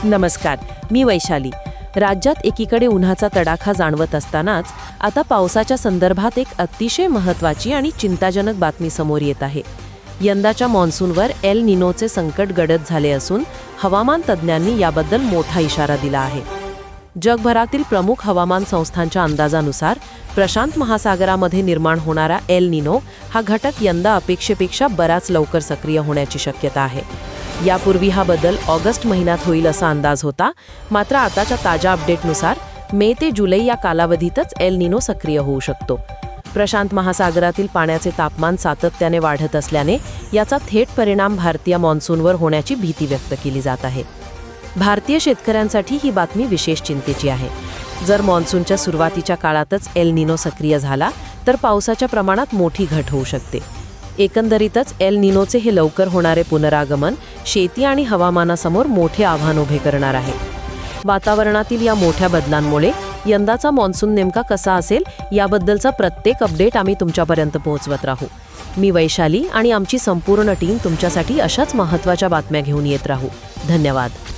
नमस्कार, मी वैशाली. राज्यात एकीकडे उन्हाचा तडाखा जाणवत असतानाच आता पावसाच्या संदर्भात एक अतिशय महत्त्वाची आणि चिंताजनक बातमी समोर येत आहे. यंदाच्या मॉन्सूनवर एल निनोचे संकट गडद झाले असून हवामान तज्ज्ञांनी याबद्दल मोठा इशारा दिला आहे. जगभरातील प्रमुख हवामान संस्थांच्या अंदाजानुसार प्रशांत महासागरामध्ये निर्माण होणारा एल निनो हा घटक यंदा अपेक्षेपेक्षा बराच लवकर सक्रिय होण्याची शक्यता आहे. यापूर्वी हा बदल ऑगस्ट महिन्यात होईल असा अंदाज होता, मात्र आताच्या ताज्या अपडेटनुसार मे ते जुलै या कालावधीतच एल निनो सक्रिय होऊ शकतो. प्रशांत महासागरातील पाण्याचे तापमान सातत्याने वाढत असल्याने याचा थेट परिणाम भारतीय मॉन्सूनवर होण्याची भीती व्यक्त केली जात आहे. भारतीय शेतकऱ्यांसाठी ही बातमी विशेष चिंतेची आहे. जर मॉन्सूनच्या सुरुवातीच्या काळातच एल निनो सक्रिय झाला तर पावसाच्या प्रमाणात मोठी घट होऊ शकते. एकंदरीतच एल निनोचे हे लवकर होणारे पुनरागमन शेती आणि हवामानासमोर मोठे आव्हान उभे करणार आहे. वातावरणातील या मोठ्या बदलांमुळे यंदाचा मॉन्सून नेमका कसा असेल याबद्दलचा प्रत्येक अपडेट आम्ही तुमच्यापर्यंत पोहोचवत राहू. मी वैशाली आणि आमची संपूर्ण टीम तुमच्यासाठी अशाच महत्त्वाच्या बातम्या घेऊन येत राहू. धन्यवाद.